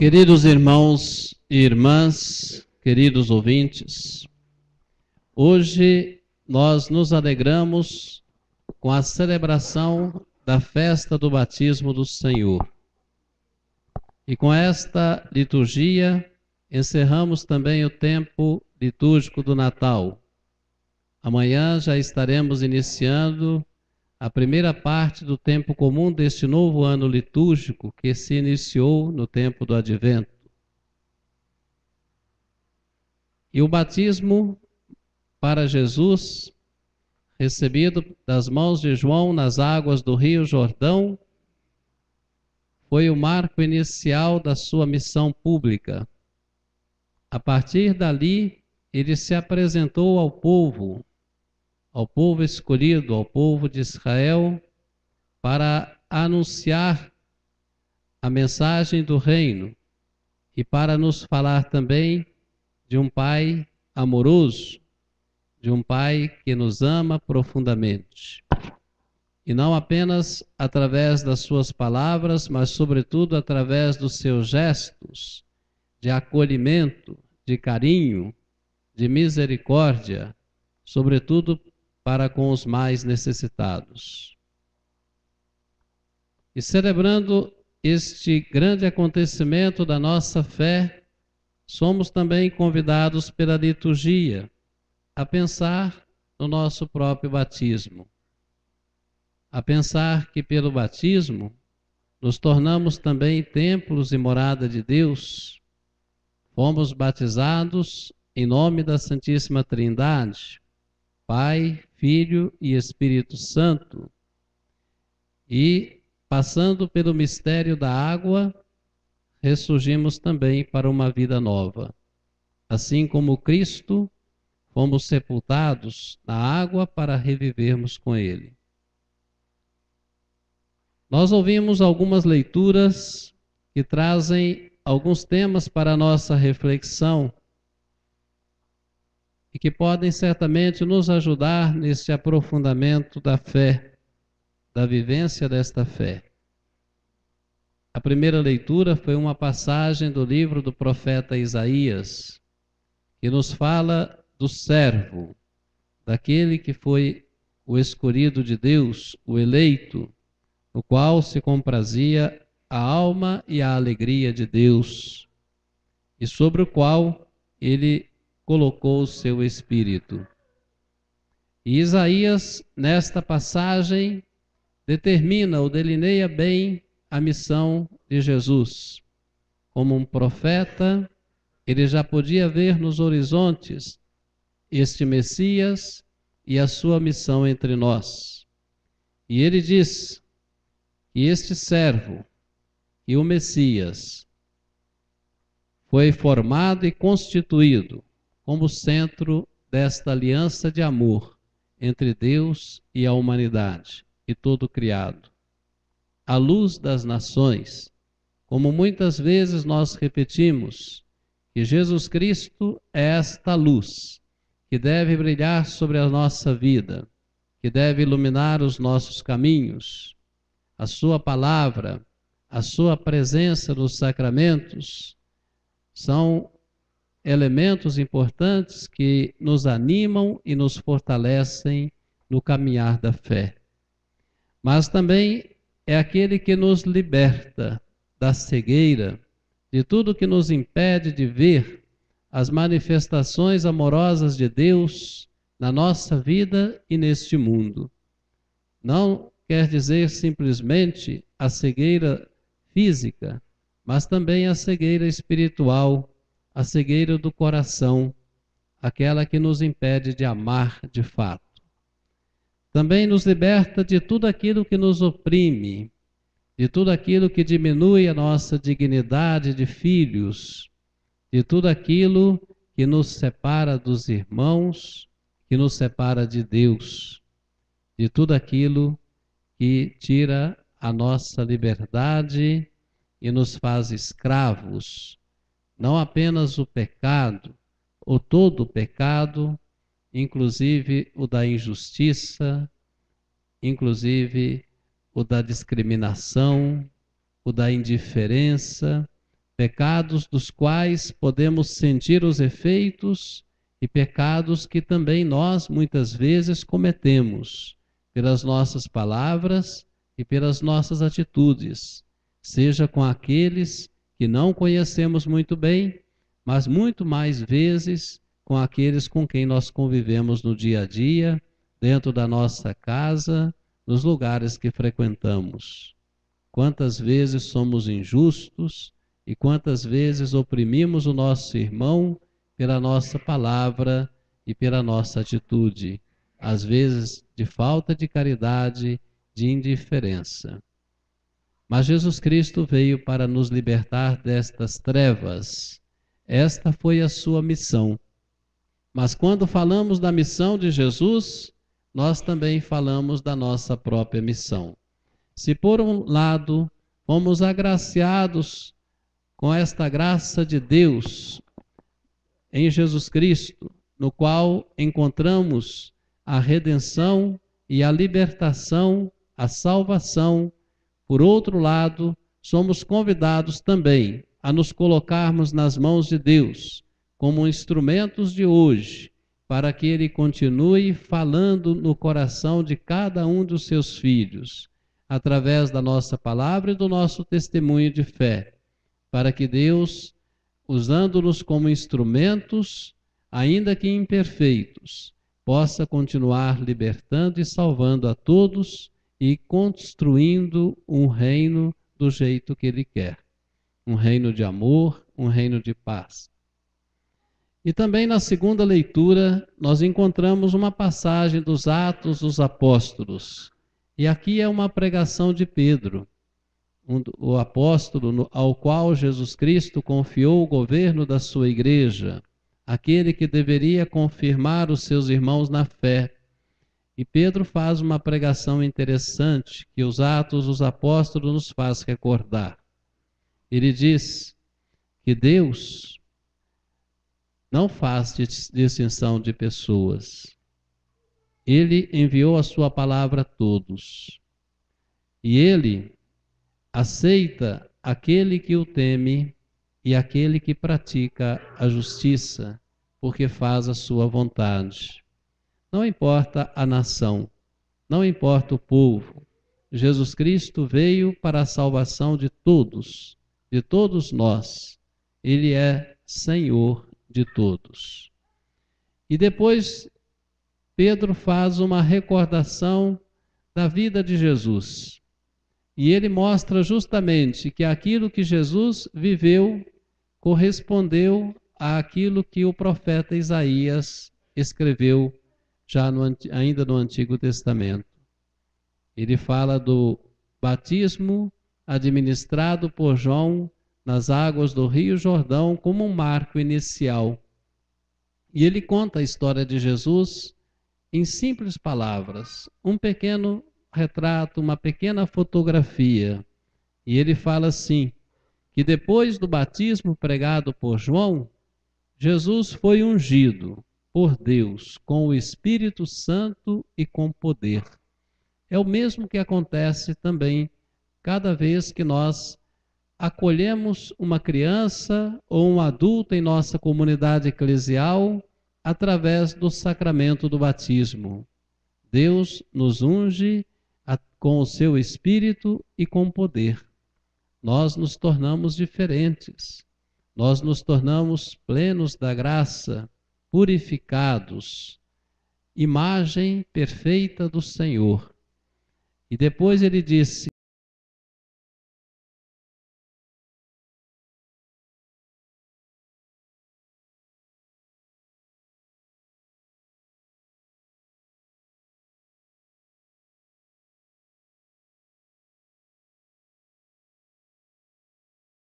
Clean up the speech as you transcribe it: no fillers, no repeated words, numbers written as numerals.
Queridos irmãos e irmãs, queridos ouvintes, hoje nós nos alegramos com a celebração da festa do batismo do Senhor. E com esta liturgia encerramos também o tempo litúrgico do Natal. Amanhã já estaremos iniciando a primeira parte do tempo comum deste novo ano litúrgico que se iniciou no tempo do Advento. E o batismo para Jesus, recebido das mãos de João nas águas do Rio Jordão, foi o marco inicial da sua missão pública. A partir dali, ele se apresentou ao povo escolhido, ao povo de Israel, para anunciar a mensagem do reino e para nos falar também de um Pai amoroso, de um Pai que nos ama profundamente. E não apenas através das suas palavras, mas sobretudo através dos seus gestos de acolhimento, de carinho, de misericórdia, sobretudo para com os mais necessitados. E celebrando este grande acontecimento da nossa fé, somos também convidados pela liturgia a pensar no nosso próprio batismo, a pensar que pelo batismo nos tornamos também templos e morada de Deus. Fomos batizados em nome da Santíssima Trindade, Pai, Filho e Espírito Santo, e passando pelo mistério da água, ressurgimos também para uma vida nova. Assim como Cristo, fomos sepultados na água para revivermos com Ele. Nós ouvimos algumas leituras que trazem alguns temas para a nossa reflexão e que podem certamente nos ajudar nesse aprofundamento da fé, da vivência desta fé. A primeira leitura foi uma passagem do livro do profeta Isaías, que nos fala do servo, daquele que foi o escolhido de Deus, o eleito, no qual se comprazia a alma e a alegria de Deus, e sobre o qual ele colocou o seu espírito. E Isaías, nesta passagem, determina ou delineia bem a missão de Jesus. Como um profeta, ele já podia ver nos horizontes este Messias e a sua missão entre nós. E ele diz que este servo e o Messias foi formado e constituído como centro desta aliança de amor entre Deus e a humanidade e todo o criado. A luz das nações, como muitas vezes nós repetimos, que Jesus Cristo é esta luz que deve brilhar sobre a nossa vida, que deve iluminar os nossos caminhos. A sua palavra, a sua presença nos sacramentos são elementos importantes que nos animam e nos fortalecem no caminhar da fé. Mas também é aquele que nos liberta da cegueira, de tudo que nos impede de ver as manifestações amorosas de Deus na nossa vida e neste mundo. Não quer dizer simplesmente a cegueira física, mas também a cegueira espiritual, a cegueira do coração, aquela que nos impede de amar de fato. Também nos liberta de tudo aquilo que nos oprime, de tudo aquilo que diminui a nossa dignidade de filhos, de tudo aquilo que nos separa dos irmãos, que nos separa de Deus, de tudo aquilo que tira a nossa liberdade e nos faz escravos. Não apenas o pecado, ou todo o pecado, inclusive o da injustiça, inclusive o da discriminação, o da indiferença, pecados dos quais podemos sentir os efeitos e pecados que também nós muitas vezes cometemos pelas nossas palavras e pelas nossas atitudes, seja com aqueles que não conhecemos muito bem, mas muito mais vezes com aqueles com quem nós convivemos no dia a dia, dentro da nossa casa, nos lugares que frequentamos. Quantas vezes somos injustos e quantas vezes oprimimos o nosso irmão pela nossa palavra e pela nossa atitude, às vezes de falta de caridade, de indiferença. Mas Jesus Cristo veio para nos libertar destas trevas. Esta foi a sua missão. Mas quando falamos da missão de Jesus, nós também falamos da nossa própria missão. Se por um lado fomos agraciados com esta graça de Deus em Jesus Cristo, no qual encontramos a redenção e a libertação, a salvação, por outro lado, somos convidados também a nos colocarmos nas mãos de Deus, como instrumentos de hoje, para que Ele continue falando no coração de cada um dos seus filhos, através da nossa palavra e do nosso testemunho de fé, para que Deus, usando-nos como instrumentos, ainda que imperfeitos, possa continuar libertando e salvando a todos e construindo um reino do jeito que Ele quer. Um reino de amor, um reino de paz. E também na segunda leitura, nós encontramos uma passagem dos Atos dos Apóstolos. E aqui é uma pregação de Pedro, o apóstolo ao qual Jesus Cristo confiou o governo da sua igreja, aquele que deveria confirmar os seus irmãos na fé. E Pedro faz uma pregação interessante que os Atos dos Apóstolos nos faz recordar. Ele diz que Deus não faz distinção de pessoas. Ele enviou a sua palavra a todos. E Ele aceita aquele que o teme e aquele que pratica a justiça, porque faz a sua vontade. Não importa a nação, não importa o povo. Jesus Cristo veio para a salvação de todos nós. Ele é Senhor de todos. E depois Pedro faz uma recordação da vida de Jesus. E ele mostra justamente que aquilo que Jesus viveu correspondeu àquilo que o profeta Isaías escreveu ainda no Antigo Testamento. Ele fala do batismo administrado por João nas águas do Rio Jordão como um marco inicial. E ele conta a história de Jesus em simples palavras, um pequeno retrato, uma pequena fotografia. E ele fala assim, que depois do batismo pregado por João, Jesus foi ungido por Deus com o Espírito Santo e com poder. É o mesmo que acontece também cada vez que nós acolhemos uma criança ou um adulto em nossa comunidade eclesial através do sacramento do batismo. Deus nos unge com o seu Espírito e com poder. Nós nos tornamos diferentes. Nós nos tornamos plenos da graça, purificados, imagem perfeita do Senhor. E depois ele disse,